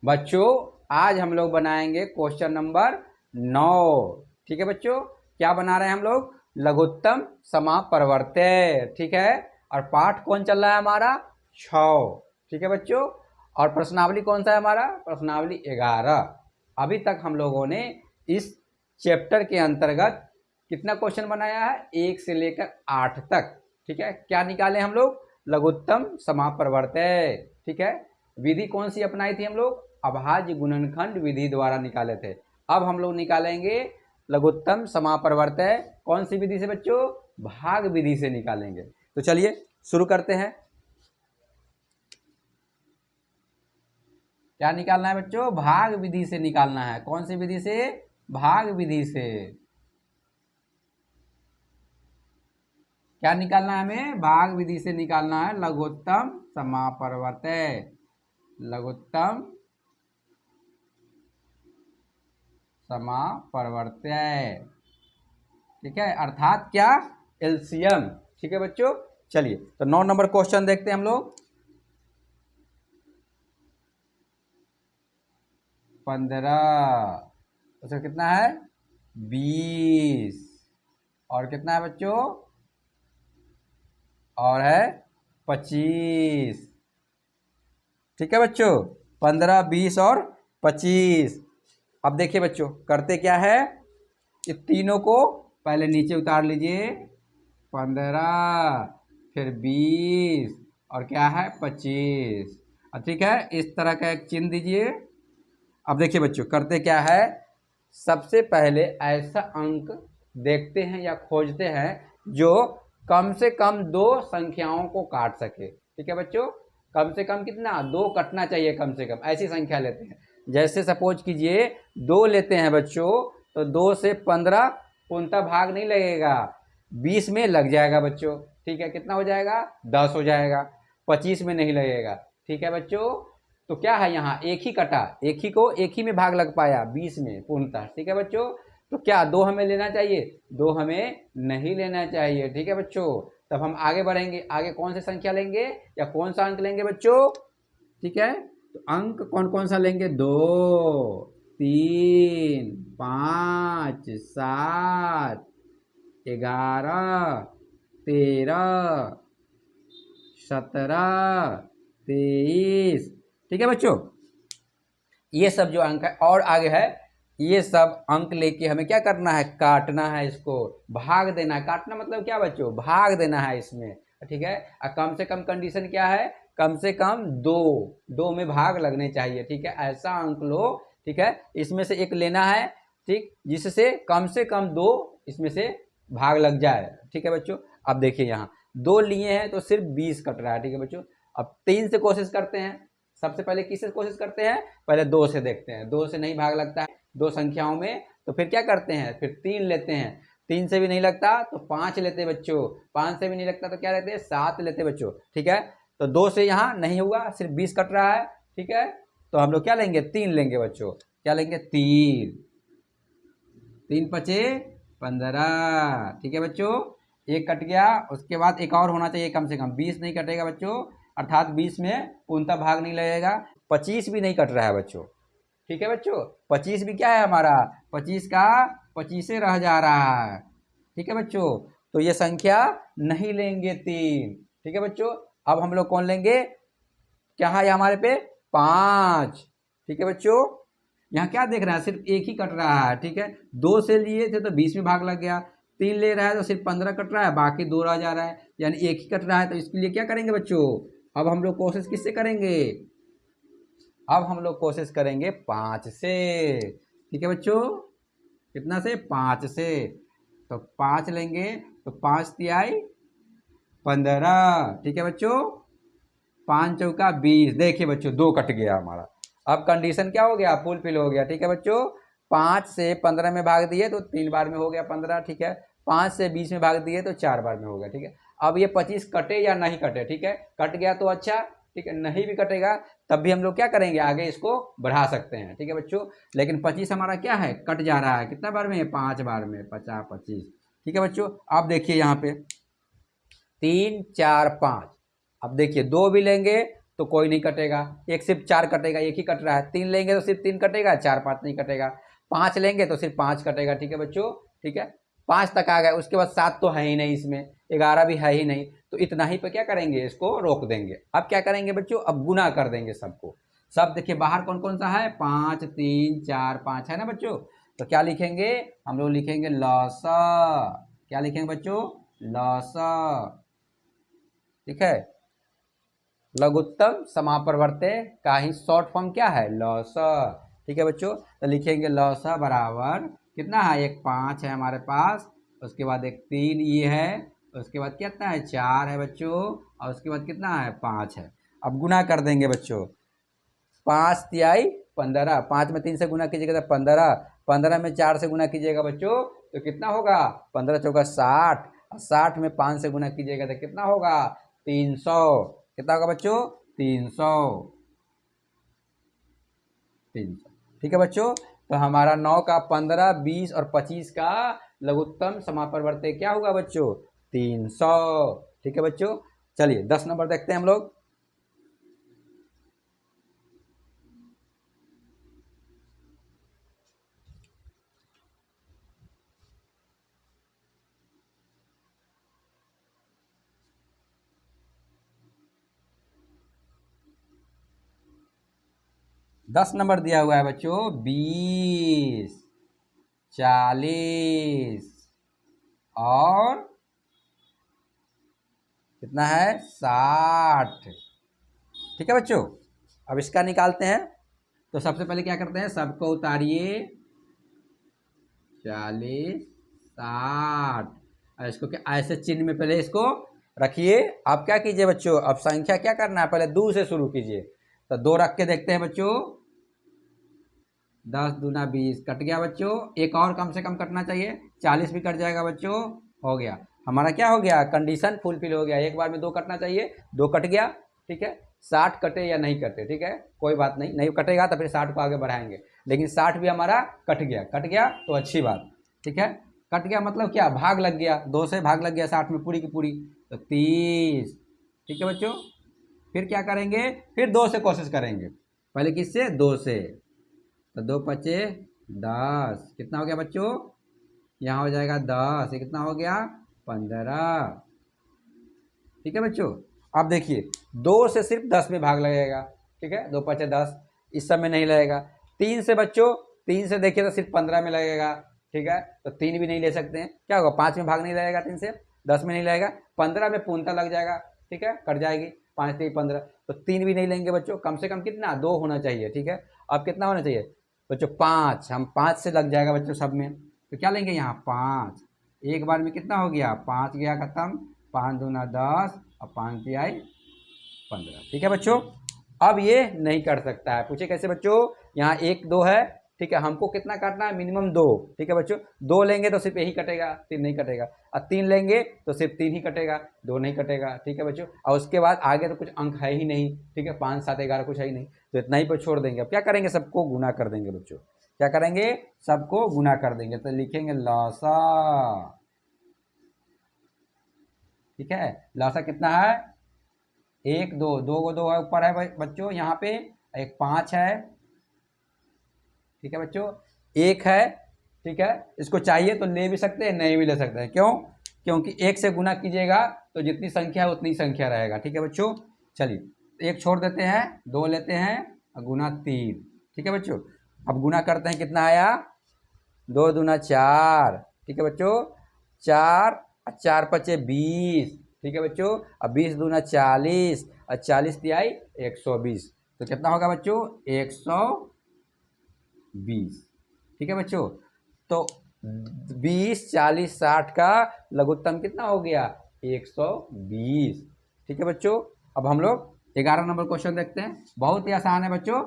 बच्चों आज हम लोग बनाएंगे क्वेश्चन नंबर 9। ठीक है बच्चों, क्या बना रहे हैं हम लोग? लघुत्तम समापरिवर्त्य। ठीक है, और पाठ कौन चल रहा है हमारा? 6। ठीक है बच्चों, और प्रश्नावली कौन सा है हमारा? प्रश्नावली 11। अभी तक हम लोगों ने इस चैप्टर के अंतर्गत कितना क्वेश्चन बनाया है? 1 से लेकर 8 तक। ठीक है, क्या निकाले हम लोग? लघुत्तम समापरिवर्त्य। ठीक है, विधि कौन सी अपनाई थी हम लोग? अभाज्य गुणनखंड विधि द्वारा निकाले थे। अब हम लोग निकालेंगे लघुत्तम समापरिवर्त्य। कौन सी विधि से बच्चों? भाग विधि से निकालेंगे। तो चलिए शुरू करते हैं। क्या निकालना है बच्चों? भाग विधि से निकालना है। कौन सी विधि से? भाग विधि से। क्या निकालना है हमें? भाग विधि से निकालना है लघुत्तम समापरिवर्त्य। लघुत्तम समापरिवर्त्य। ठीक है, अर्थात क्या? एलसीएम। ठीक है बच्चों, चलिए तो 9 नंबर क्वेश्चन देखते हैं हम लोग। 15, उसका कितना है? 20, और कितना है बच्चों? और है 25। ठीक है बच्चों, 15, 20 और 25। अब देखिए बच्चों, करते क्या है? ये तीनों को पहले नीचे उतार लीजिए। 15, फिर 20, और क्या है? 25। ठीक है, इस तरह का एक चिन्ह दीजिए। अब देखिए बच्चों, करते क्या है? सबसे पहले ऐसा अंक देखते हैं या खोजते हैं जो कम से कम 2 संख्याओं को काट सके। ठीक है बच्चों, कम से कम कितना? 2 कटना चाहिए कम से कम, ऐसी संख्या लेते हैं। जैसे सपोज कीजिए 2 लेते हैं बच्चों, तो 2 से 15 पूर्णतः भाग नहीं लगेगा, 20 में लग जाएगा बच्चों। ठीक है, कितना हो जाएगा? 10 हो जाएगा। 25 में नहीं लगेगा। ठीक है बच्चों, तो क्या है यहाँ? एक ही कटा, एक ही को एक ही में भाग लग पाया, 20 में पूर्णतः। ठीक है बच्चों, तो क्या 2 हमें लेना चाहिए? 2 हमें नहीं लेना चाहिए। ठीक है बच्चों, तब हम आगे बढ़ेंगे। आगे कौन सी संख्या लेंगे या कौन सा अंक लेंगे बच्चों? ठीक है, तो अंक कौन कौन सा लेंगे? 2, 3, 5, 7, 11, 13, 17, 23। ठीक है बच्चों, ये सब जो अंक है और आगे है, ये सब अंक लेके हमें क्या करना है? काटना है इसको, भाग देना है। काटना मतलब क्या बच्चों? भाग देना है इसमें। ठीक है, और कम से कम कंडीशन क्या है? कम से कम 2 में भाग लगने चाहिए। ठीक है, ऐसा अंक लो। ठीक है, इसमें से एक लेना है, ठीक, जिससे कम से कम 2 इसमें से भाग लग जाए। ठीक है बच्चों, अब देखिए यहाँ 2 लिए हैं तो सिर्फ 20 कट रहा है। ठीक है बच्चों, अब 3 से कोशिश करते हैं। सबसे पहले किससे कोशिश करते हैं? पहले 2 से देखते हैं। 2 से नहीं भाग लगता है 2 संख्याओं में, तो फिर क्या करते हैं? फिर 3 लेते हैं। 3 से भी नहीं लगता तो 5 लेते हैं बच्चों। 5 से भी नहीं लगता तो क्या लेते हैं? 7 लेते हैं बच्चों। ठीक है, तो 2 से यहाँ नहीं हुआ, सिर्फ 20 कट रहा है। ठीक है, तो हम लोग क्या लेंगे? 3 लेंगे बच्चों। क्या लेंगे? 3। 3 पचे 15। ठीक है बच्चों, एक कट गया। उसके बाद एक और होना चाहिए कम से कम। 20 नहीं कटेगा बच्चों, अर्थात 20 में पूर्णतः भाग नहीं लगेगा। 25 भी नहीं कट रहा है बच्चों। ठीक है बच्चों, 25 भी क्या है हमारा? 25 का 25 रह जा रहा है। ठीक है बच्चों, तो ये संख्या नहीं लेंगे 3। ठीक है बच्चों, अब हम लोग कौन लेंगे? क्या है हमारे पे? 5। ठीक है बच्चों, यहाँ क्या देख रहा है? सिर्फ एक ही कट रहा है। ठीक है, 2 से लिए थे तो 20 में भाग लग गया। 3 ले रहा है तो सिर्फ 15 कट रहा है, बाकी 2 रह जा रहा है, यानी एक ही कट रहा है। तो इसके लिए क्या करेंगे बच्चों? अब हम लोग कोशिश किससे करेंगे? अब हम लोग कोशिश करेंगे 5 से। ठीक है बच्चों, कितना से? 5 से। तो 5 लेंगे, तो 5 तिहाई 15। ठीक है बच्चों, 5 चौका 20। देखिए बच्चों, 2 कट गया हमारा। अब कंडीशन क्या हो गया? फुलफिल हो गया। ठीक है बच्चों, 5 से 15 में भाग दिए तो 3 बार में हो गया 15। ठीक है, 5 से 20 में भाग दिए तो 4 बार में हो गया। ठीक है, अब ये 25 कटे या नहीं कटे? ठीक है, कट गया तो अच्छा। ठीक है, नहीं भी कटेगा तब भी हम लोग क्या करेंगे? आगे इसको बढ़ा सकते हैं। ठीक है बच्चों, लेकिन 25 हमारा क्या है? कट जा रहा है। कितना बार में? 5 बार में। 50, 25। ठीक है बच्चों, अब देखिए यहाँ पे 3, 4, 5। अब देखिए 2 भी लेंगे तो कोई नहीं कटेगा, एक सिर्फ 4 कटेगा, एक ही कट रहा है। 3 लेंगे तो सिर्फ 3 कटेगा, 4 5 नहीं कटेगा। 5 लेंगे तो सिर्फ 5 कटेगा। ठीक है बच्चों, ठीक है, 5 तक आ गए। उसके बाद 7 तो है ही नहीं, इसमें 11 भी है ही नहीं, तो इतना ही पे क्या करेंगे, इसको रोक देंगे। अब क्या करेंगे बच्चों, अब गुना कर देंगे सबको। सब देखिए बाहर कौन कौन सा है, 5 3 4 5 है ना बच्चों। तो क्या लिखेंगे हम लोग, लिखेंगे लसा। क्या लिखेंगे बच्चों, लसा। ठीक है, लघुत्तम समापरिवर्त्य का ही शॉर्ट फॉर्म क्या है, लसा। ठीक है बच्चों, तो लिखेंगे लसा बराबर कितना है, एक 5 है हमारे पास, उसके बाद एक 3 ये है, उसके बाद कितना है 4 है बच्चों, और उसके बाद कितना है 5 है। अब गुना कर देंगे बच्चों, 5 तिहाई 15, 5 में 3 से गुना कीजिएगा तो 15, 15 में 4 से गुना कीजिएगा बच्चों तो कितना होगा, 15 चौका 60, 60 में 5 से गुना कीजिएगा तो कितना होगा 300। कितना होगा बच्चों, 300। ठीक है बच्चों, तो हमारा 9 का 15 20 और 25 का लघुत्तम समापरिवर्त्य क्या होगा बच्चों, 300। ठीक है बच्चों, चलिए 10 नंबर देखते हैं हम लोग। दस नंबर दिया हुआ है बच्चों, 20 40 और कितना है 60। ठीक है बच्चों, अब इसका निकालते हैं। तो सबसे पहले क्या करते हैं, सबको उतारिए, 40 60, और इसको क्या ऐसे चिन्ह में पहले इसको रखिए। आप क्या कीजिए बच्चों, अब संख्या क्या करना है, पहले 2 से शुरू कीजिए। तो 2 रख के देखते हैं बच्चों, 10 दूना 20 कट गया बच्चों। एक और कम से कम कटना चाहिए, 40 भी कट जाएगा बच्चों। हो गया हमारा, क्या हो गया, कंडीशन फुलफिल हो गया। एक बार में 2 कटना चाहिए, 2 कट गया। ठीक है, 60 कटे या नहीं कटे, ठीक है कोई बात नहीं, नहीं कटेगा तो फिर 60 को आगे बढ़ाएंगे, लेकिन 60 भी हमारा कट गया। कट गया तो अच्छी बात। ठीक है, कट गया मतलब क्या, भाग लग गया, 2 से भाग लग गया 60 में पूरी की पूरी, तो 30। ठीक है बच्चों, फिर क्या करेंगे, फिर 2 से कोशिश करेंगे। पहले किससे, 2 से, तो 2 पचे 10, कितना हो गया बच्चों, यहाँ हो जाएगा 10, ये कितना हो गया 15। ठीक है बच्चों, अब देखिए 2 से सिर्फ 10 में भाग लगेगा। ठीक है, 2 पचे 10, इस सब में नहीं लगेगा। 3 से बच्चों, 3 से देखिए तो सिर्फ 15 में लगेगा। ठीक है, तो 3 भी नहीं ले सकते हैं, क्या होगा 5 में भाग नहीं लगेगा, 3 से 10 में नहीं लगेगा, 15 में पूर्णता लग जाएगा। ठीक है, कट जाएगी, 5 3 15, तो 3 भी नहीं लेंगे बच्चों। कम से कम कितना, 2 होना चाहिए। ठीक है, अब कितना होना चाहिए बच्चों, 5, हम 5 से लग जाएगा बच्चों सब में, तो क्या लेंगे यहाँ 5, एक बार में कितना हो गया 5 गया खत्म, 5 दूना 10 और 5 तिहाई 15। ठीक है बच्चों, अब ये नहीं कर सकता है, पूछे कैसे बच्चों, यहाँ 1 2 है। ठीक है, हमको कितना काटना है, मिनिमम 2। ठीक है बच्चों, 2 लेंगे तो सिर्फ यही कटेगा, 3 नहीं कटेगा, और 3 लेंगे तो सिर्फ 3 ही कटेगा, 2 नहीं कटेगा। ठीक है बच्चों, और उसके बाद आगे तो कुछ अंक है ही नहीं। ठीक है, 5 7 11 कुछ है ही नहीं, तो इतना ही पर छोड़ देंगे। अब क्या करेंगे, सबको गुना कर देंगे बच्चों। क्या करेंगे, सबको गुना कर देंगे, तो लिखेंगे लसा। ठीक है, लसा कितना है, 1 2, 2 को 2 ऊपर है बच्चों यहाँ पे, एक 5 है। ठीक है बच्चों, 1 है। ठीक है, इसको चाहिए तो ले भी सकते हैं, नहीं भी ले सकते हैं, क्यों, क्योंकि 1 से गुना कीजिएगा तो जितनी संख्या है उतनी संख्या रहेगा। ठीक है बच्चों, चलिए 1 छोड़ देते हैं, 2 लेते हैं और गुना 3। ठीक है बच्चों, अब गुना करते हैं, कितना आया, 2 दूना 4। ठीक है बच्चों, 4 और 4 पचे 20। ठीक है बच्चों, अब 20 दूना 40 और 40 तिहाई 120, तो कितना होगा बच्चों 120। ठीक है बच्चों, तो 20 40 60 का लघुत्तम कितना हो गया 120। ठीक है बच्चों, अब हम लोग 11 नंबर क्वेश्चन देखते हैं, बहुत ही आसान है बच्चों।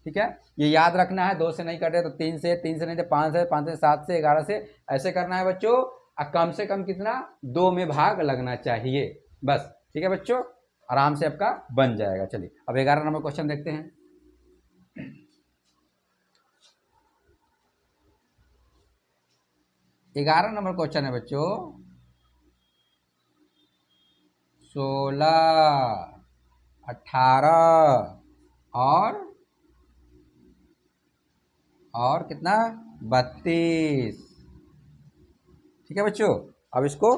ठीक है, ये याद रखना है, 2 से नहीं कटे तो 3 से, 3 से नहीं तो 5 से, 5 से 7 से 11 से, ऐसे करना है बच्चों। और कम से कम कितना, 2 में भाग लगना चाहिए बस। ठीक है बच्चों, आराम से आपका बन जाएगा। चलिए अब 11 नंबर क्वेश्चन देखते हैं। 11 नंबर क्वेश्चन है बच्चों, 16 18 और कितना 32। ठीक है बच्चों, अब इसको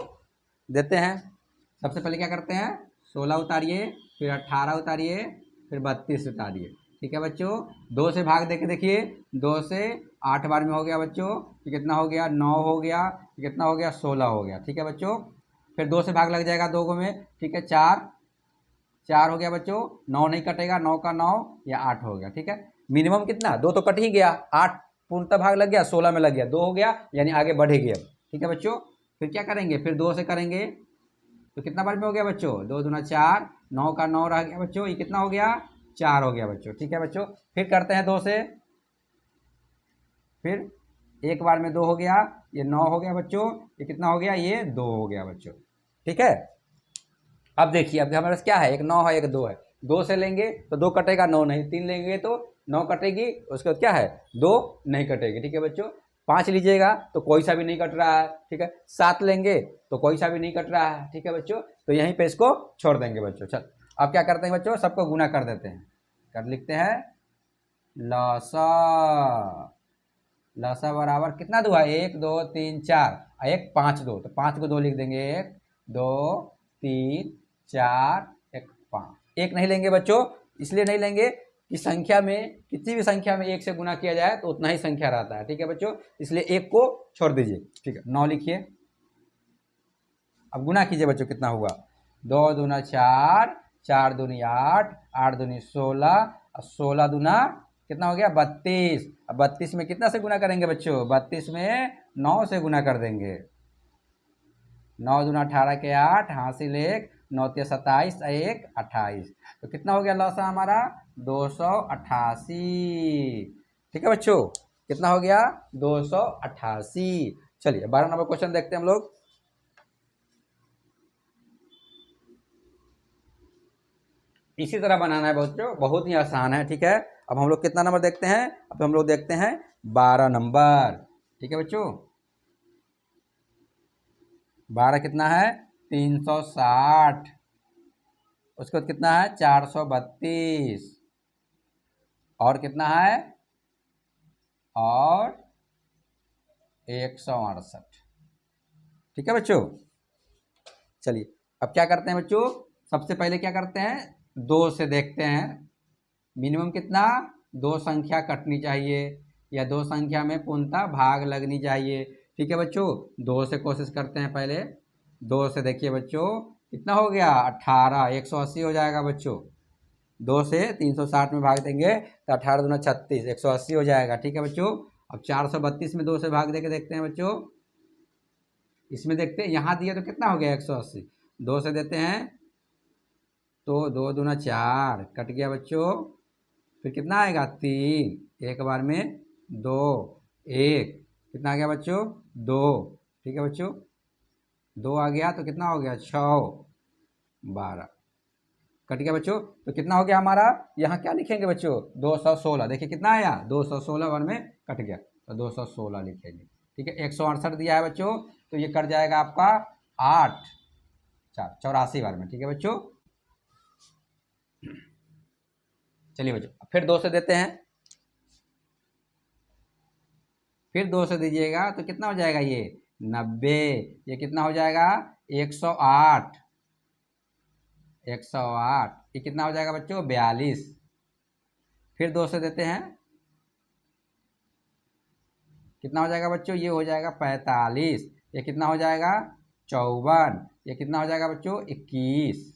देते हैं। सबसे पहले क्या करते हैं, 16 उतारिए, फिर 18 उतारिए, फिर 32 उतारिए। ठीक है बच्चों, 2 से भाग दे के देखिए, 2 से 8 बार में हो गया बच्चों, ये कितना हो गया 9 हो गया, ये कितना हो गया 16 हो गया। ठीक है बच्चों, फिर 2 से भाग लग जाएगा 2 में, ठीक है 4 हो गया बच्चों, 9 नहीं कटेगा, 9 का 9 या 8 हो गया। ठीक है, मिनिमम कितना 2 तो कट ही गया, 8 पूर्णतः भाग लग गया, 16 में लग गया, 2 हो गया, यानी आगे बढ़ेगी अब। ठीक है बच्चों, फिर क्या करेंगे, फिर 2 से करेंगे तो कितना बार में हो गया बच्चों, 2 दूना 4, 9 का 9 रह गया बच्चों, ये कितना हो गया 4 हो गया बच्चों। ठीक है बच्चों, फिर करते हैं 2 से, फिर एक बार में 2 हो गया, ये 9 हो गया बच्चों, ये कितना हो गया, ये 2 हो गया बच्चों। ठीक है, अब देखिए, अब हमारे पास क्या है, एक 9 है, एक 2 है। 2 से लेंगे तो 2 कटेगा, 9 नहीं, 3 लेंगे तो 9 कटेगी, उसके बाद क्या है 2 नहीं कटेगी। ठीक है बच्चों, 5 लीजिएगा तो कोई सा भी नहीं कट रहा है। ठीक है, 7 लेंगे तो कोई सा भी नहीं कट रहा है। ठीक है बच्चों, तो यहीं पे इसको छोड़ देंगे बच्चों। चल, अब क्या करते हैं बच्चों, सबको गुना कर देते हैं, कर लिखते हैं लसा। लसा बराबर कितना दो है, 1 2 3 4, 1 5 2, तो 5 को 2 लिख देंगे, 1 2 3 4 1 5। 1 नहीं लेंगे बच्चों, इसलिए नहीं लेंगे कि संख्या में किसी भी संख्या में 1 से गुना किया जाए तो उतना ही संख्या रहता है। ठीक है बच्चों, इसलिए 1 को छोड़ दीजिए। ठीक है, 9 लिखिए। अब गुना कीजिए बच्चों, कितना हुआ, 2 दूना 4, 4 दूनी 8, 8 दूनी 16, और 16 दूना कितना हो गया 32। अब 32 में कितना से गुना करेंगे बच्चों, 32 में 9 से गुना कर देंगे। 9 दूना 18 के 8, हासिल 1, 9 के 27, 1 28, तो कितना हो गया लौसा हमारा 288। ठीक है बच्चों, कितना हो गया 288। चलिए 12 नंबर क्वेश्चन देखते हैं हम लोग। इसी तरह बनाना है बच्चों, बहुत ही आसान है। ठीक है, अब हम लोग कितना नंबर देखते हैं, अब हम लोग देखते हैं 12 नंबर। ठीक है बच्चों, 12 कितना है 360, उसके बाद कितना है 432, और कितना है और 168। ठीक है बच्चों, चलिए अब क्या करते हैं बच्चों, सबसे पहले क्या करते हैं 2 से देखते हैं, मिनिमम कितना 2 संख्या कटनी चाहिए, या 2 संख्या में पूर्णतः भाग लगनी चाहिए। ठीक है बच्चों, 2 से कोशिश करते हैं पहले। 2 से देखिए बच्चों, कितना हो गया 18, 180 हो जाएगा बच्चों। 2 से 360 में भाग देंगे तो 18 दूना 36, 180 हो जाएगा। ठीक है बच्चों, अब 432 में 2 से भाग दे के देखते हैं बच्चों, इसमें देखते हैं यहाँ दिया तो कितना हो गया 180, 2 से देते हैं तो 2 दूना 4 कट गया बच्चों, फिर कितना आएगा 3, एक बार में 2, 1 कितना आ गया बच्चों 2। ठीक है बच्चों, 2 आ गया तो कितना हो गया 6, 12 कट गया बच्चों, तो कितना हो गया हमारा, यहाँ क्या लिखेंगे बच्चों 216, देखिए कितना आया 216 बार में कट गया, तो 216 लिखेंगे। ठीक है, 168 दिया है बच्चों, तो ये कट जाएगा आपका 8 4 84 बार में। ठीक है बच्चों, चलिए बच्चों फिर 2 से देते हैं, फिर 2 से दीजिएगा तो कितना हो जाएगा ये 90, ये कितना हो जाएगा 108, 108, ये कितना हो जाएगा बच्चों 42। फिर 2 से देते हैं, कितना हो जाएगा बच्चों, ये हो जाएगा 45, ये कितना हो जाएगा 54, ये कितना हो जाएगा बच्चों 21।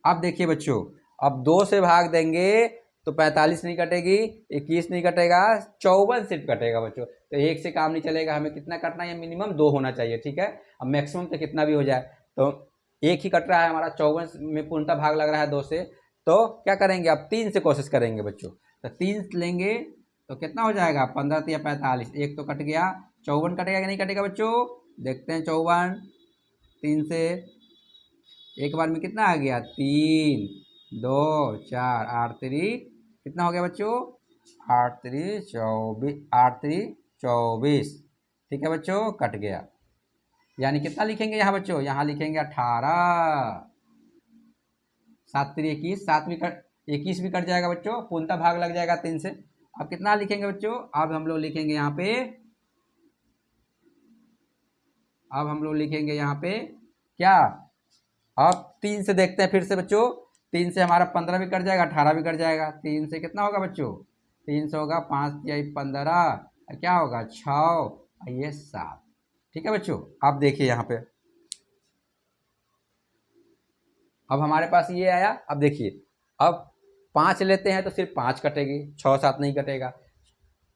अब देखिए बच्चों, अब 2 से भाग देंगे तो 45 नहीं कटेगी, 21 नहीं कटेगा, 54 सिर्फ कटेगा बच्चों। तो 1 से काम नहीं चलेगा, हमें कितना कटना है, मिनिमम 2 होना चाहिए। ठीक है, अब मैक्सिमम तो कितना भी हो जाए, तो 1 ही कट रहा है हमारा, 54 में पूर्णतः भाग लग रहा है 2 से, तो क्या करेंगे अब 3 से कोशिश करेंगे बच्चों, तो 3 लेंगे तो कितना हो जाएगा 15 या 45, 1 तो कट गया, 54 कटेगा कि नहीं कटेगा बच्चों, देखते हैं 54, 3 से एक बार में कितना आ गया 3 2 4, 8 3 कितना हो गया बच्चों 8 3 24, 8 3 24। ठीक है बच्चों, कट गया, यानी कितना लिखेंगे यहाँ बच्चों, यहाँ लिखेंगे 18। 7 3 21, 7 भी कट 21 भी कट जाएगा बच्चों, पूर्णतः भाग लग जाएगा 3 से। अब कितना लिखेंगे बच्चों, अब हम लोग लिखेंगे यहाँ पे, अब हम लोग लिखेंगे यहाँ पे क्या, अब 3 से देखते हैं फिर से बच्चों, 3 से हमारा 15 भी कट जाएगा, 18 भी कट जाएगा। 3 से कितना होगा बच्चों, 3 से होगा 5 या 15, क्या होगा 6, ये 7। ठीक है बच्चों, आप देखिए यहाँ पे, अब हमारे पास ये आया। अब देखिए, अब 5 लेते हैं तो सिर्फ 5 कटेगी, 6 7 नहीं कटेगा।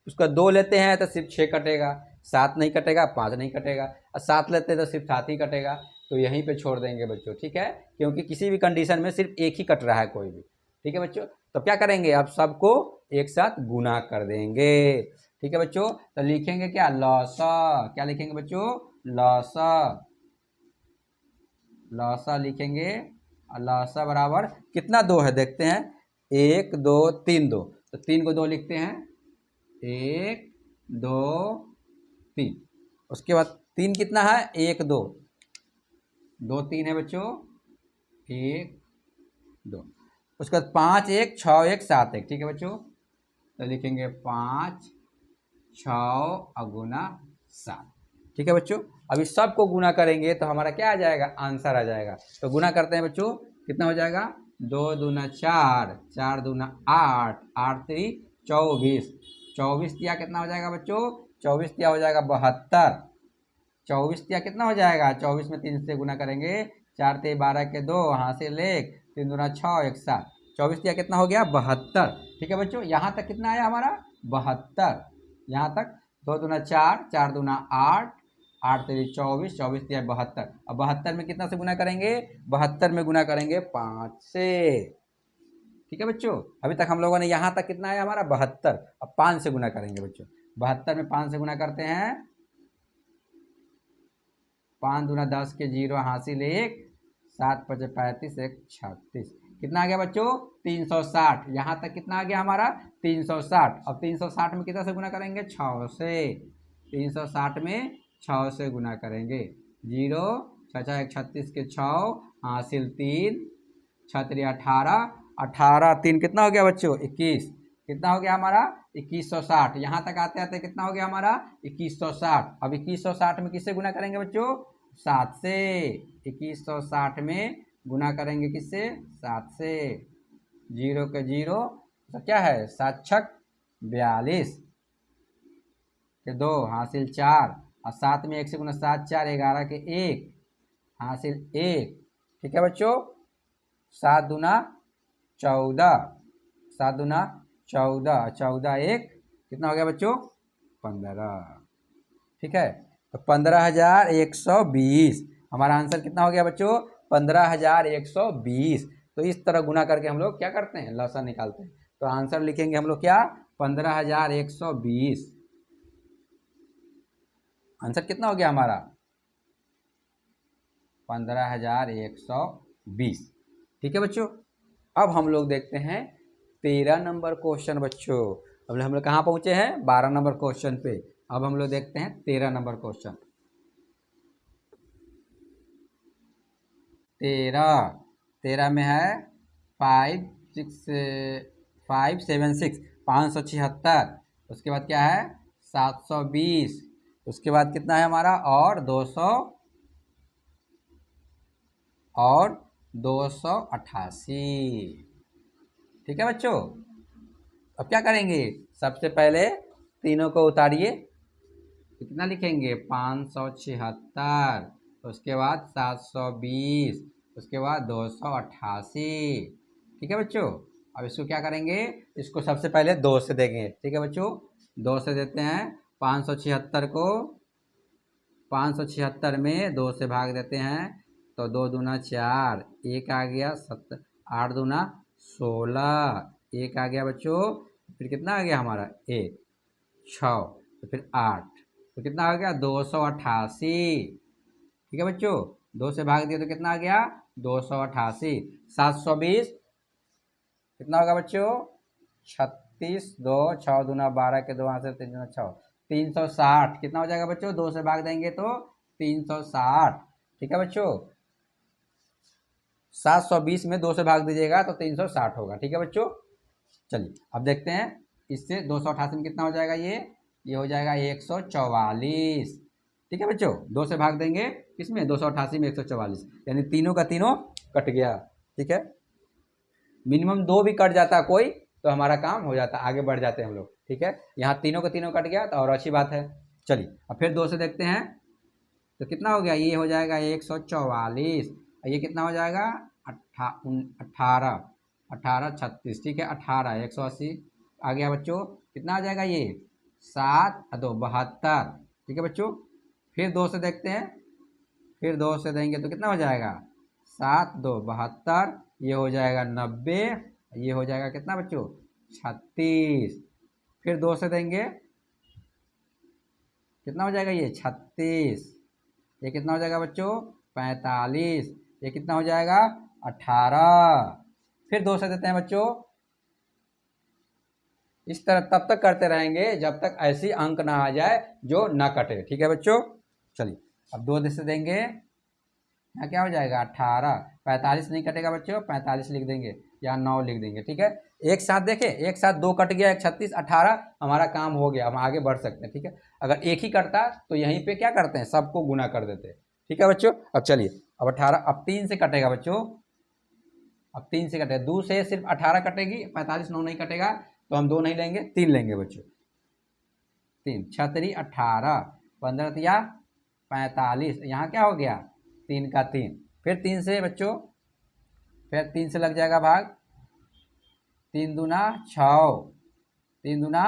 उसका 2 लेते हैं तो सिर्फ 6 कटेगा, 7 नहीं कटेगा, 5 नहीं कटेगा, और 7 लेते हैं तो सिर्फ 7 ही कटेगा। तो यहीं पे छोड़ देंगे बच्चों, ठीक है, क्योंकि किसी भी कंडीशन में सिर्फ एक ही कट रहा है कोई भी। ठीक है बच्चों, तो क्या करेंगे, अब सबको एक साथ गुना कर देंगे। ठीक है बच्चों, तो लिखेंगे क्या, लौसा, क्या लिखेंगे बच्चों, लौसा, लौसा लिखेंगे। लौसा बराबर कितना 2 है देखते हैं, 1 2 3 2, तो 3 को 2 लिखते हैं, 1 2 3। उसके बाद 3 कितना है, 1 2 2 3 है बच्चों, 1 2। उसके बाद 5 1 6 1 7 1। ठीक है बच्चों, तो लिखेंगे 5 6 और गुना 7। ठीक है बच्चों, अभी सबको गुना करेंगे तो हमारा क्या आ जाएगा, आंसर आ जाएगा। तो गुना करते हैं बच्चों, कितना हो जाएगा, 2 दूना 4, 4 दूना 8, 8 3 24, 24 दिया कितना हो जाएगा बच्चों, 24 दिया हो जाएगा 72। 24 दिया कितना हो जाएगा, 24 में 3 से गुना करेंगे, 4 3 12 के 2, हासिल 1, 3 दूना 6 1 7, 24 दिया कितना हो गया, 72। ठीक है बच्चों, यहाँ तक कितना आया हमारा, 72। यहाँ तक 2 दूना 4, 4 दूना 8, 8 3 24, 24 दिया 72। अब 72 में कितना से गुना करेंगे, 72 में गुना करेंगे 5 से। ठीक है बच्चों, अभी तक हम लोगों ने यहाँ तक कितना आया हमारा, 72। अब 5 से गुना करेंगे बच्चों, 72 में 5 से गुना करते हैं, 5 दूना 10 के 0, हासिल 1, 7 5 35 1 36, कितना आ गया बच्चों, 360। यहाँ तक कितना आ गया हमारा, 360। अब 360 में कितना से गुना करेंगे, 6 से। 360 में 6 से गुना करेंगे, 0 6 6 1 36 के 6, हासिल 3, 6 3 18, 18 3 कितना हो गया बच्चों, 21। कितना हो गया हमारा, 2160। यहाँ तक आते आते कितना हो गया हमारा, 2160। अब 2160 में किससे गुना करेंगे बच्चों, 7 से। 2160 में गुना करेंगे किससे, 7 से। 0 के 0, तो क्या है, 7 6 42 के 2, हासिल 4, और 7 में 1 से गुना, 7 4 11 के 1, हासिल 1। ठीक है बच्चों, 7 दूना 14, 7 दूना 14, 14 1 कितना हो गया बच्चों, 15। ठीक है, तो 15,120 हमारा आंसर कितना हो गया बच्चों, 15,120। तो इस तरह गुना करके हम लोग क्या करते हैं, लसा निकालते हैं। तो आंसर लिखेंगे हम लोग क्या, 15,120। आंसर कितना हो गया हमारा, 15,120। ठीक है बच्चों, अब हम लोग देखते हैं 13 नंबर क्वेश्चन बच्चों। अब हम लोग कहाँ पहुँचे हैं, 12 नंबर क्वेश्चन पे। अब हम लोग देखते हैं 13 नंबर क्वेश्चन। 13 में है 576, 576। उसके बाद क्या है, 720। उसके बाद कितना है हमारा, और 200 और 288। ठीक है बच्चों, अब क्या करेंगे, सबसे पहले तीनों को उतारिए, कितना लिखेंगे, 576, उसके बाद 720, उसके बाद 288। ठीक है बच्चों, अब इसको क्या करेंगे, इसको सबसे पहले 2 से देंगे। ठीक है बच्चों, 2 से देते हैं, 576 को 576 में 2 से भाग देते हैं, तो 2 दूना 4, 1 आ गया 7, 8 दूना 16, 1 आ गया बच्चों, फिर कितना आ गया हमारा, 1 6, तो फिर 8, तो कितना आ गया, 288। ठीक है बच्चों, 2 से भाग दिया तो कितना आ गया, 288। 720 कितना होगा बच्चों, 36, 2 6 दूना 12 के 2 से 3 दूना 6, 360। कितना हो जाएगा बच्चों, 2 से भाग देंगे तो 360। ठीक है बच्चों, 720 में 2 से भाग दीजिएगा तो 360 होगा। ठीक है बच्चों, चलिए अब देखते हैं इससे 288 में कितना हो जाएगा। ये हो जाएगा 144। ठीक है बच्चों, 2 से भाग देंगे किसमें, 288 में 144, यानी तीनों का तीनों कट गया। ठीक है, मिनिमम 2 भी कट जाता कोई तो हमारा काम हो जाता, आगे बढ़ जाते हैं हम लोग। ठीक है, यहाँ तीनों का तीनों कट गया तो और अच्छी बात है। चलिए अब फिर 2 से देखते हैं तो कितना हो गया, ये हो जाएगा 144, ये कितना हो जाएगा 18, 36। ठीक है, 18, 180 आ गया बच्चों। कितना आ जाएगा ये 7 2 72। ठीक है बच्चों, फिर 2 से देखते हैं, फिर 2 से देंगे तो कितना हो जाएगा 7 2 72, ये हो जाएगा 90, ये हो जाएगा कितना बच्चों 36। फिर 2 से देंगे कितना हो जाएगा ये 36, ये कितना हो जाएगा बच्चों 45, ये कितना हो जाएगा 18। फिर 2 से देते हैं बच्चों, इस तरह तब तक करते रहेंगे जब तक ऐसी अंक ना आ जाए जो ना कटे। ठीक है बच्चों, चलिए अब 2 से देंगे, यहाँ क्या हो जाएगा 18, 45 नहीं कटेगा बच्चों, 45 लिख देंगे, यहाँ 9 लिख देंगे। ठीक है, एक साथ देखें, एक साथ 2 कट गया, 36 18, हमारा काम हो गया, हम आगे बढ़ सकते हैं। ठीक है, अगर एक ही कटता तो यहीं पे क्या करते हैं, सबको गुना कर देते हैं। ठीक है बच्चों, अब चलिए अब 18, अब 3 से कटेगा बच्चों, अब 3 से कटेगा, 2 से सिर्फ 18 कटेगी, 45 9 नहीं कटेगा, तो हम 2 नहीं लेंगे 3 लेंगे बच्चों। 3 6 18, 15 तिया 45, यहाँ क्या हो गया 3 का 3। फिर 3 से बच्चों, फिर 3 से लग जाएगा भाग, 3 दूना 6, 3 दूना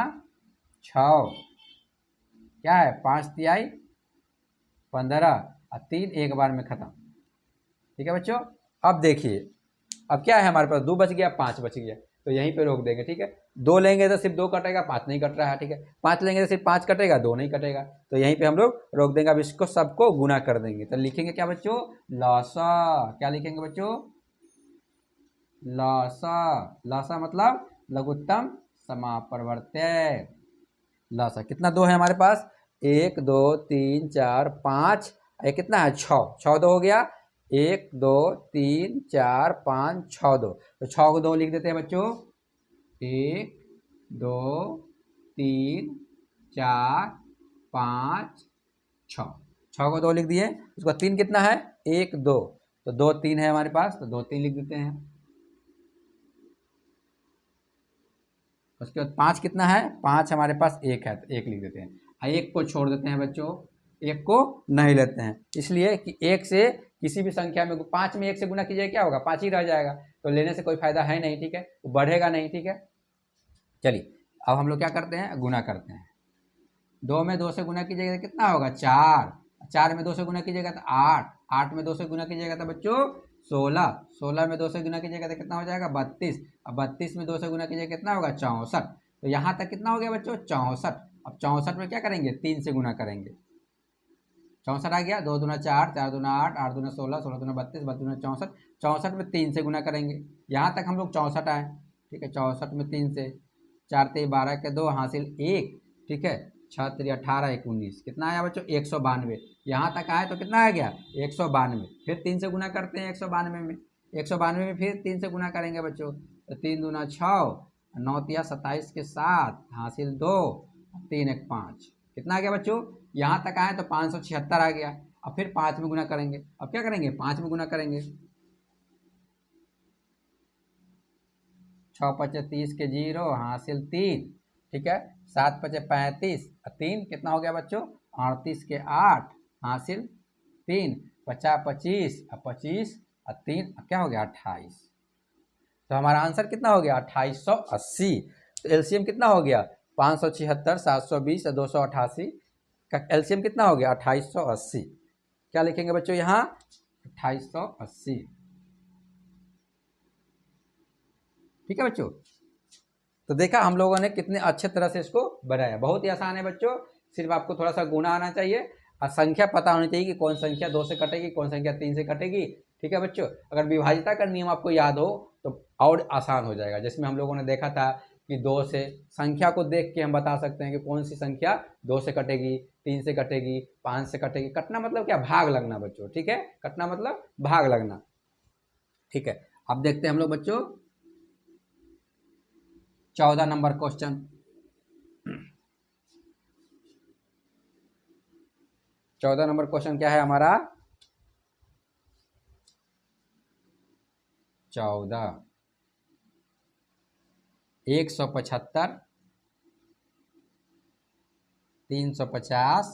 6, क्या है 5 तिहाई 15 और 3 एक बार में खत्म। ठीक है बच्चों, अब देखिए अब क्या है हमारे पास, 2 बच गया 5 बच गया, तो यहीं पे रोक देंगे। ठीक है, 2 लेंगे तो सिर्फ 2 कटेगा, 5 नहीं कट रहा है। ठीक है, 5 लेंगे तो सिर्फ 5 कटेगा, 2 नहीं कटेगा, तो यहीं पे हम लोग रोक देंगे। अब इसको सबको गुना कर देंगे, तो लिखेंगे क्या बच्चों लसा, क्या लिखेंगे बच्चों लसा। लसा मतलब लघुत्तम समापवर्त्य। लसा कितना 2 है हमारे पास, 1 2 3 4 5, ये कितना है 6, 6 2 हो गया, 1 2 3 4 5 6 2, तो 6 को 2 लिख देते हैं बच्चों, 1 2 3 4 5 6, 6 को 2 लिख दिए। उसका 3 कितना है 1 2, तो 2 3 है हमारे पास, तो 2 3 लिख देते हैं। उसके बाद 5 कितना है, 5 हमारे पास 1 है, तो 1 लिख देते हैं। 1 को छोड़ देते हैं बच्चों, 1 को नहीं लेते हैं, इसलिए कि 1 से किसी भी संख्या में 5 में 1 से गुना कीजिए क्या होगा 5 ही रह जाएगा, तो लेने से कोई फायदा है नहीं। ठीक है, वो बढ़ेगा नहीं। ठीक है, चलिए अब हम लोग क्या करते हैं, गुना करते हैं। 2 में 2 से गुना कीजिएगा तो कितना होगा 4, 4 में 2 से गुना कीजिएगा तो 8, 8 में 2 से गुना कीजिएगा तो बच्चों 16, 16 में 2 से गुना कीजिएगा तो कितना हो जाएगा 32, अब 32 में 2 से गुना कीजिएगा कितना होगा 64। तो यहाँ तक कितना हो गया बच्चों 64। अब 64 में क्या करेंगे 3 से गुना करेंगे, 64 आ गया, 2 दूना 4, 4 दूना 8, 8 दूना 16, 16 दूना 32, 32 दूना 64, 64 में 3 से गुना करेंगे। यहाँ तक हम लोग 64 आए। ठीक है, 64 में 3 से, 4 3 12 के 2 हासिल 1। ठीक है, 6 3 18 1 19, कितना आया बच्चों 192। यहाँ तक आए तो कितना आ गया 192, फिर 3 से गुना करते हैं 192 में, 192 में फिर 3 से गुना करेंगे बच्चों, तो 3 दूना 6, 9 तिया 27 के 7 हासिल 2, 3 1 5, कितना आ गया बच्चों, यहाँ तक आए तो 576 आ गया। अब फिर 5 में गुना करेंगे, अब क्या करेंगे 5 में गुना करेंगे, 6 5 30 के 0 हासिल 3। ठीक है, 7 5 35 और 3 कितना हो गया बच्चों 38 के 8 हासिल 3, 50 25 और 25 और 3 क्या हो गया 28। तो हमारा आंसर कितना हो गया 2880। तो एलसीएम कितना हो गया 576 720 और 288 का एलसीएम कितना हो गया 2880। क्या लिखेंगे बच्चों यहाँ 2880। ठीक है बच्चों, तो देखा हम लोगों ने कितने अच्छे तरह से इसको बनाया, बहुत ही आसान है बच्चों, सिर्फ आपको थोड़ा सा गुना आना चाहिए और संख्या पता होनी चाहिए कि कौन संख्या 2 से कटेगी, कौन संख्या 3 से कटेगी। ठीक है बच्चों, अगर विभाजिता का नियम आपको याद हो तो और आसान हो जाएगा, जिसमें हम लोगों ने देखा था कि 2 से संख्या को देख के हम बता सकते हैं कि कौन सी संख्या 2 से कटेगी, 3 से कटेगी, 5 से कटेगी। कटना मतलब क्या भाग लगना बच्चों। ठीक है, कटना मतलब भाग लगना। ठीक है, अब देखते हैं हम लोग बच्चों 14 नंबर क्वेश्चन। 14 नंबर क्वेश्चन क्या है हमारा? 14 175 350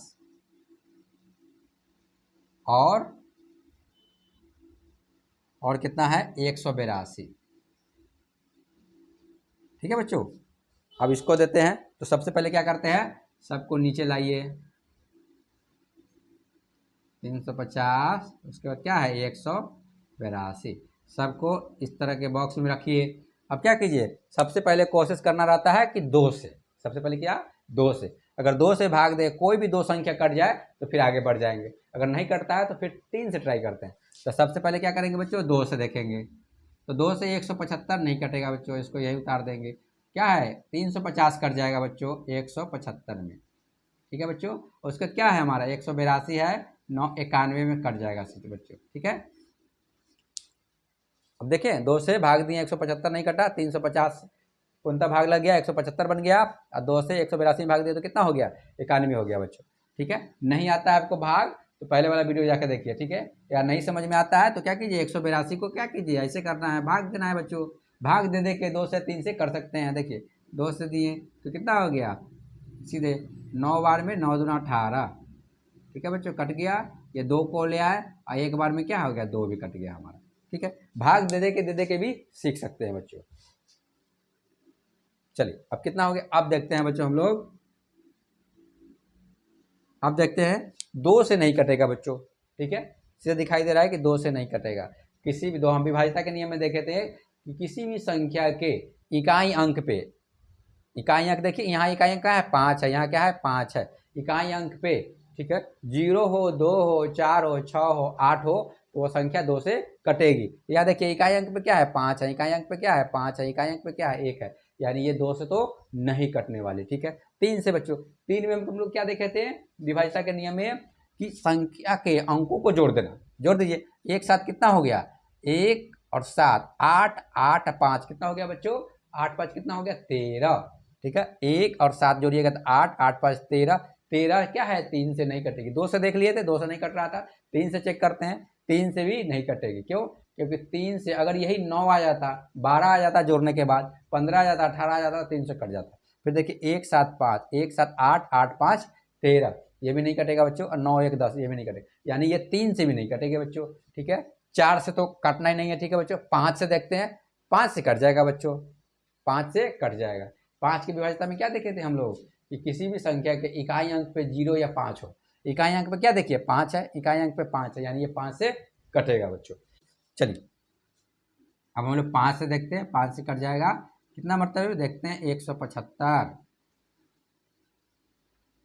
और कितना है 182। ठीक है बच्चों, अब इसको देते हैं तो सबसे पहले क्या करते हैं, सबको नीचे लाइए। 350, उसके बाद क्या है 182, सबको इस तरह के बॉक्स में रखिए। अब क्या कीजिए, सबसे पहले कोशिश करना रहता है कि 2 से, सबसे पहले क्या 2 से, अगर 2 से भाग दे, कोई भी 2 संख्या कट जाए तो फिर आगे बढ़ जाएंगे, अगर नहीं कटता है तो फिर 3 से ट्राई करते हैं। तो सबसे पहले क्या करेंगे बच्चों, 2 से देखेंगे, तो 2 से 175 नहीं कटेगा बच्चों, इसको यही उतार देंगे। क्या है 350 कट जाएगा बच्चों 175 में। ठीक है बच्चों, उसका क्या है हमारा 182 है, 991 में कट जाएगा सीधे बच्चों। ठीक है, अब देखें 2 से भाग दिए 175 नहीं कटा, 350 उनका भाग लग गया 175 बन गया, और 2 से 182 में भाग दिया तो कितना हो गया 91 हो गया बच्चों। ठीक है, नहीं आता है आपको भाग तो पहले वाला वीडियो जाकर देखिए। ठीक है, या नहीं समझ में आता है तो क्या कीजिए 182 को क्या कीजिए ऐसे करना है, भाग देना है बच्चों। भाग दे दे के 2 से 3 से कर सकते हैं। देखिए 2 से दिए तो कितना हो गया, सीधे 9 बार में 9 दूना 18। ठीक है बच्चों, कट गया, ये 2 को ले आए और एक बार में क्या हो गया 2 भी कट गया हमारा। ठीक है, भाग दे दे के भी सीख सकते हैं बच्चों। चलिए अब कितना हो गया, अब देखते हैं बच्चों हम लोग, अब देखते हैं 2 से नहीं कटेगा बच्चों। ठीक है, सीधा दिखाई दे रहा है कि 2 से नहीं कटेगा। किसी भी दो, हम विभाज्यता के नियम में देखे थे कि किसी भी संख्या के इकाई अंक पे, इकाई अंक देखिए यहाँ इकाई अंक क्या है 5 है, यहाँ क्या है 5 है, इकाई अंक पे ठीक है 0 हो 2 हो 4 हो 6 हो 8 हो तो वो संख्या 2 से कटेगी। यहाँ देखिए इकाई अंक पे क्या है 5 है, इकाई अंक पे क्या है 5 है, इकाई अंक पे क्या है 1 है, यानी ये 2 से तो नहीं कटने वाली। ठीक है, 3 से बच्चों, 3 में हम लोग क्या देखे थे विभाज्यता के नियम में कि संख्या के अंकों को जोड़ देना। जोड़ दीजिए, एक साथ कितना हो गया 1 और 7 8 8 5 कितना हो गया बच्चों 8 5 कितना हो गया 13। ठीक है, 1 और 7 जोड़िएगा तो 8 8 5 13, 13 क्या है 3 से नहीं कटेगी। 2 से देख लिए थे 2 से नहीं कट रहा था, 3 से चेक करते हैं, 3 से भी नहीं कटेगी। क्यों, क्योंकि 3 से अगर यही 9 आ जाता, 12 आ जाता जोड़ने के बाद, 15 आ जाता, 18 आ जाता, 3 से कट जाता। फिर देखिए 1 7 5 1 7 8 8 5 13, ये भी नहीं कटेगा बच्चों, और 9 1 10 ये भी नहीं कटेगा, यानी ये 3 से भी नहीं कटेगा बच्चों। ठीक है, 4 से तो कटना ही नहीं है। ठीक है बच्चों, 5 से देखते हैं, 5 से कट जाएगा बच्चों, 5 से कट जाएगा। 5 की विभाज्यता में क्या देखे थे हम लोग कि किसी भी संख्या के इकाई अंक पे 0 या 5 हो, इकाई अंक पे क्या देखिए 5 है, इकाई अंक पे 5 है, यानी ये 5 से कटेगा बच्चों। चलिए अब हम लोग 5 से देखते हैं, 5 से कट जाएगा, कितना मतलब देखते हैं 175,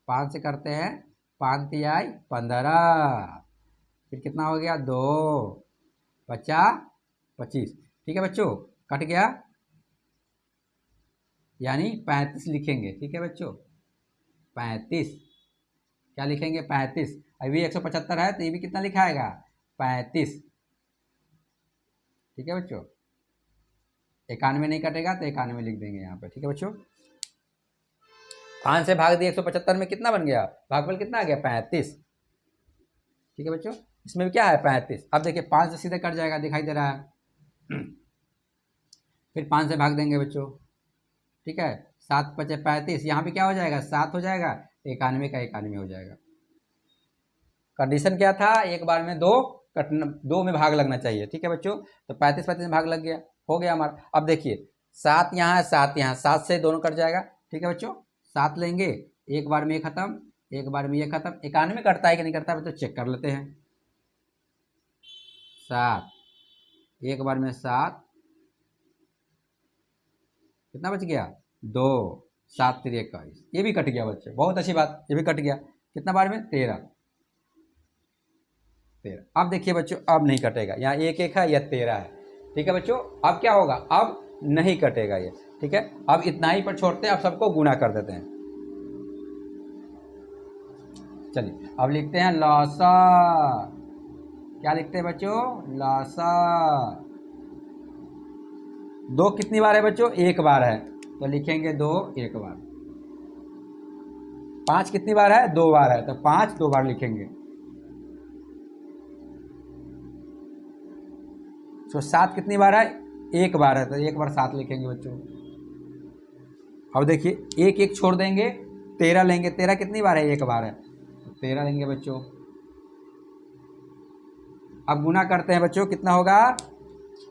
5 से करते हैं, 5 तिहाई 15, फिर कितना हो गया 2 बचा 25। ठीक है बच्चों, कट गया, यानी 35 लिखेंगे। ठीक है बच्चों 35, क्या लिखेंगे 35, अभी 175 है तो ये भी कितना लिखाएगा 35। ठीक है बच्चों, 91 नहीं कटेगा तो 91 लिख देंगे यहाँ पे। ठीक है बच्चों, 5 से भाग दिए 175 में कितना बन गया, भागफल कितना आ गया 35। ठीक है बच्चों, इसमें भी क्या है 35। अब देखिए 5 से सीधे कट जाएगा, दिखाई दे रहा है। फिर 5 से भाग देंगे बच्चों। ठीक है, 7 5 35, यहाँ भी क्या हो जाएगा 7 हो जाएगा, 91 का 91 हो जाएगा। कंडीशन क्या था, एक बार में 2 कटना, 2 में भाग लगना चाहिए। ठीक है बच्चों, तो 35 35 में भाग लग गया, हो गया हमारा। अब देखिए 7 यहाँ है 7 यहाँ, 7 से दोनों कट जाएगा। ठीक है बच्चों, 7 लेंगे, एक बार में ये खत्म, एक बार में ये खत्म, 91 कटता है कि नहीं करता है बच्चों चेक कर लेते हैं। 7, एक बार में 7, कितना बच गया 2, 7 3 21, ये भी कट गया बच्चे, बहुत अच्छी बात, ये भी कट गया। कितना बार में 13, 13। अब देखिए बच्चों अब नहीं कटेगा, यहाँ 1 1 है, यह 13 है। ठीक है बच्चों, अब क्या होगा, अब नहीं कटेगा ये। ठीक है, अब इतना ही पर छोड़ते हैं, अब सबको गुणा कर देते हैं। चलिए अब लिखते हैं लौसा, क्या लिखते हैं बच्चों लौसा। दो कितनी बार है बच्चों? एक बार है, तो लिखेंगे 2 एक बार। 5 कितनी बार है? 2 बार है, तो 5 2 बार लिखेंगे। तो 7 कितनी बार है? एक बार है, तो एक बार 7 लिखेंगे बच्चों। अब देखिए एक एक छोड़ देंगे, 13 लेंगे। 13 कितनी बार है? एक बार है, तो 13 लेंगे बच्चों। अब गुना करते हैं बच्चों, कितना होगा?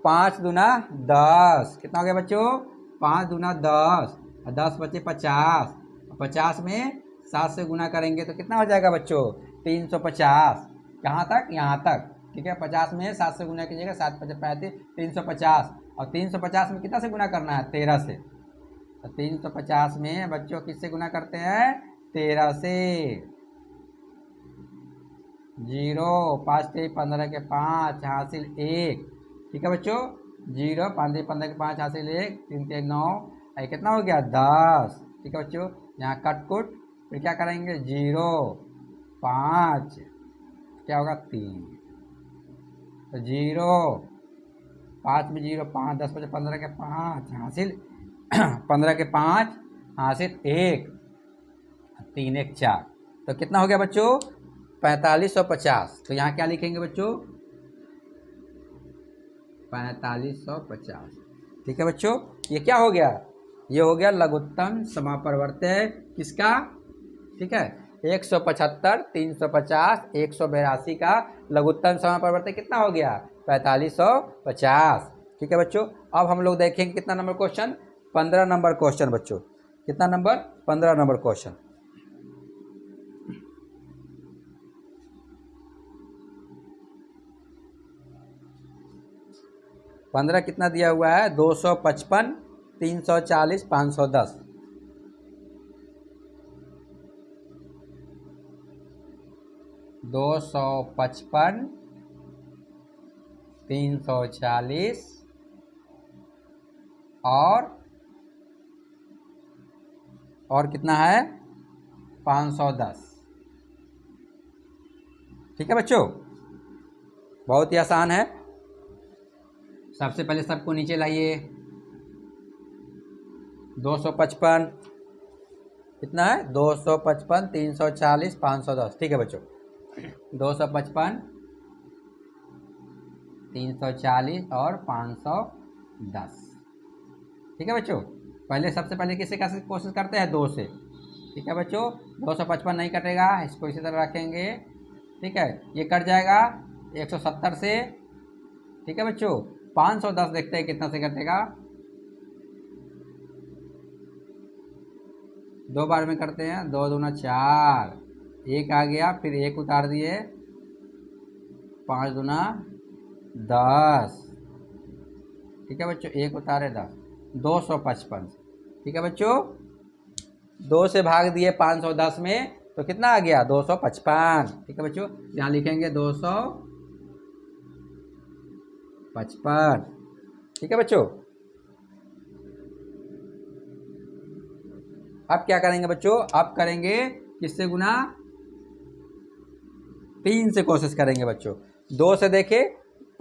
5 दूना 10। कितना हो गया बच्चों? 5 दूना 10, और 10 बचे 50। 50 में 7 से गुना करेंगे तो कितना हो जाएगा बच्चों? 350। कहाँ तक? यहाँ तक, ठीक है। 50 में 7 से गुना कीजिएगा, 7 5 35, 350। और 350 में कितना से गुना करना है? 13 से। तो 350 में बच्चों किससे गुना करते हैं? 13 से। 0 5 3 15 के 5 हासिल 1, ठीक है बच्चों। 0 5 3 15 के 5 हासिल 1, 3 3 9, ये कितना हो गया? 10, ठीक है बच्चों। यहाँ कट कुट, फिर क्या करेंगे? 0 5, क्या होगा? 3। तो 0 5 में 0 5, 10 बचे 15 के 5 हासिल 15 के 5 हासिल 1, 3 1 4। तो कितना हो गया बच्चों? 4550। तो यहाँ क्या लिखेंगे बच्चों? 4550, ठीक है बच्चों। ये क्या हो गया? ये हो गया लघुत्तम समापरिवर्त्य किसका? ठीक है, 175 350 182 का लघुत्तम समापरिवर्त्य कितना हो गया? 4550, ठीक है बच्चों। अब हम लोग देखेंगे कितना नंबर क्वेश्चन? 15 नंबर क्वेश्चन बच्चों। कितना नंबर? 15 number question. 15 कितना दिया हुआ है? 255 340 510। 255 340 और कितना है? 510, ठीक है बच्चों। बहुत ही आसान है। सबसे पहले सबको नीचे लाइए। 255 कितना है? 255 340 510, ठीक है बच्चों। 255 340 और 510, ठीक है बच्चों। पहले सबसे पहले किससे कैसे कोशिश करते हैं? 2 से, ठीक है बच्चों। 255 नहीं कटेगा, इसको इसी तरह रखेंगे, ठीक है। ये कट जाएगा 170 से, ठीक है बच्चों। 510 देखते हैं कितना से कटेगा। 2 बार में करते हैं, 2 दूना 4, 1 आ गया, फिर 1 उतार दिए, 5 दूना 10, ठीक है बच्चों। 1 उतारे 10, 255, ठीक है बच्चों। 2 से भाग दिए 510 में, तो कितना आ गया? 255, ठीक है बच्चों। यहाँ लिखेंगे 255, ठीक है बच्चों। अब क्या करेंगे बच्चों? अब करेंगे किससे गुना? 3 से कोशिश करेंगे बच्चों। 2 से देखे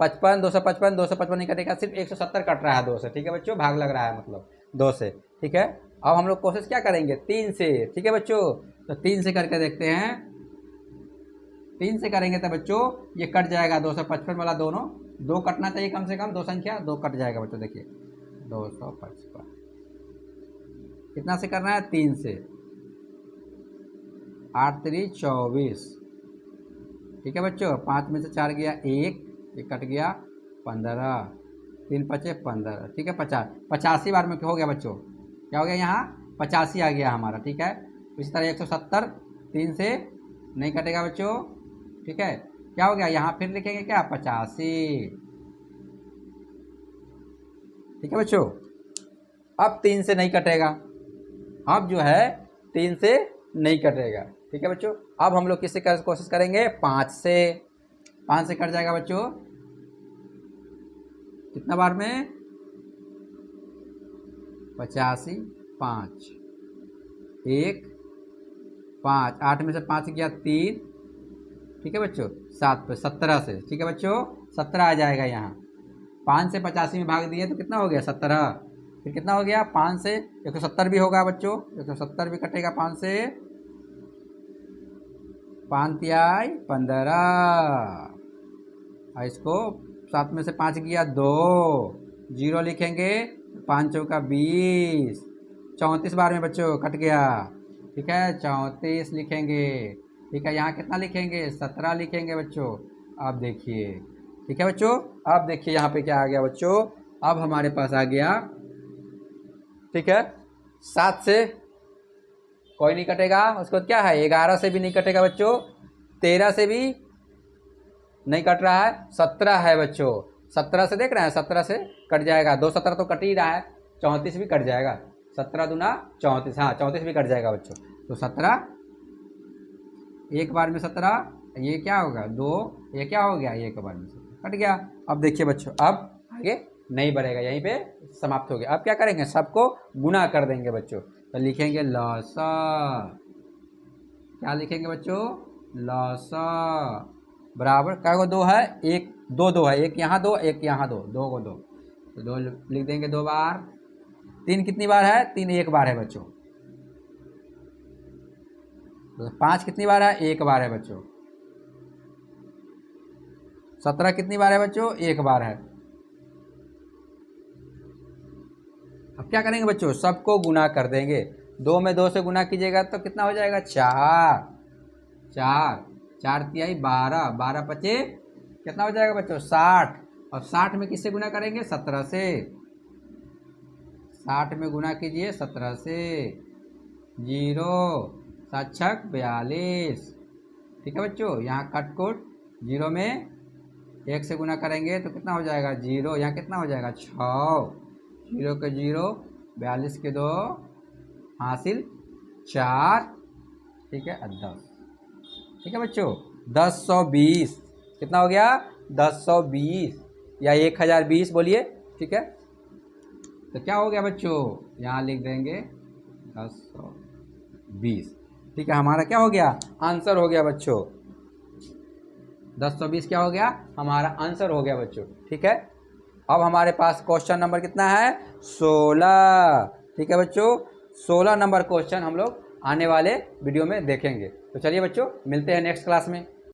55, 255 255 नहीं कटेगा, सिर्फ 170 कट रहा है 2 से, ठीक है बच्चों। भाग लग रहा है मतलब 2 से, ठीक है। अब हम लोग कोशिश क्या करेंगे? 3 से, ठीक है बच्चों। तो 3 से करके देखते हैं। 3 से करेंगे तो बच्चों ये कट जाएगा, 255 वाला दोनों, 2 कटना चाहिए कम से कम, 2 संख्या 2 कट जाएगा बच्चों। देखिए 255 कितना से करना है? 3 से। 8 3 24, ठीक है बच्चों। 5 में से 4 गया 1, ये कट गया 15, 3 5 15, ठीक है। 50 85 बार में हो गया बच्चों। क्या हो गया? यहाँ 85 आ गया हमारा, ठीक है। इस तरह 170 3 से नहीं कटेगा बच्चों, ठीक है। क्या हो गया? यहाँ फिर लिखेंगे क्या? 85, ठीक है बच्चों। अब 3 से नहीं कटेगा, अब जो है 3 से नहीं कटेगा, ठीक है बच्चों। अब हम लोग किससे कोशिश करेंगे? 5 से। 5 से कट जाएगा बच्चों कितना बार में? 85 5 1 5, 8 में से 5 गया 3, ठीक है बच्चों। 7 पे 17 से, ठीक है बच्चों। 17 आ जाएगा यहाँ, 5 से 85 में भाग दिए तो कितना हो गया 17। फिर कितना हो गया 5 से 170 भी होगा बच्चों, 170 भी कटेगा 5 से, 5 तिहाई 15, और इसको 7 में से 5 गया 2, 0 लिखेंगे, 5 चौका 20, 34 बार में बच्चों कट गया। ठीक है 34 लिखेंगे। ठीक है यहाँ कितना लिखेंगे 17 लिखेंगे बच्चों। अब देखिए ठीक है बच्चों, अब देखिए यहाँ पे क्या आ गया बच्चों, अब हमारे पास आ गया, ठीक है 7 से कोई नहीं कटेगा, उसको क्या है 11 से भी नहीं कटेगा बच्चों, 13 से भी नहीं कट रहा है, 17 है बच्चों, 17 से देख रहे हैं 17 से कट जाएगा, 2 17 तो कट ही रहा है, 34 भी कट जाएगा, 17 दूना 34, हाँ 34 भी कट जाएगा बच्चों। तो 17 एक बार में 17, ये क्या होगा 2, ये क्या हो गया एक बार में 17 कट गया। अब देखिए बच्चों अब आगे नहीं बढ़ेगा, यहीं पे समाप्त हो गया। अब क्या करेंगे सबको गुना कर देंगे बच्चों, तो लिखेंगे लसा, क्या लिखेंगे बच्चों लसा बराबर क्या को 2 है, 1 2 2 है, एक यहाँ 2 एक यहाँ 2, 2 को 2 तो 2 लिख देंगे 2 बार। 3 कितनी बार है 3 एक बार है बच्चों। 5 कितनी बार है 1 बार है बच्चों। 17 कितनी बार है बच्चों 1 बार है। अब क्या करेंगे बच्चों सबको गुना कर देंगे, 2 में 2 से गुना कीजिएगा तो कितना हो जाएगा 4, 4 तिहाई 12, 12 पचे कितना हो जाएगा बच्चों 60, और 60 में किससे गुना करेंगे 17 से, 60 में गुना कीजिए 17 से, 0 7 छक 42। ठीक है बच्चों यहाँ कट कोट 0 में 1 से गुना करेंगे तो कितना हो जाएगा 0, यहाँ कितना हो जाएगा 6, 0 के 0 42 के 2 हासिल 4, ठीक है 10। ठीक है बच्चों 1020 कितना हो गया 1020 या 1020 बोलिए। ठीक है तो क्या हो गया बच्चों यहाँ लिख देंगे 1020। ठीक है हमारा क्या हो गया आंसर हो गया बच्चों, 1020 क्या हो गया हमारा आंसर हो गया बच्चों। ठीक है अब हमारे पास क्वेश्चन नंबर कितना है 16। ठीक है बच्चों 16 नंबर क्वेश्चन हम लोग आने वाले वीडियो में देखेंगे। तो चलिए बच्चों मिलते हैं नेक्स्ट क्लास में।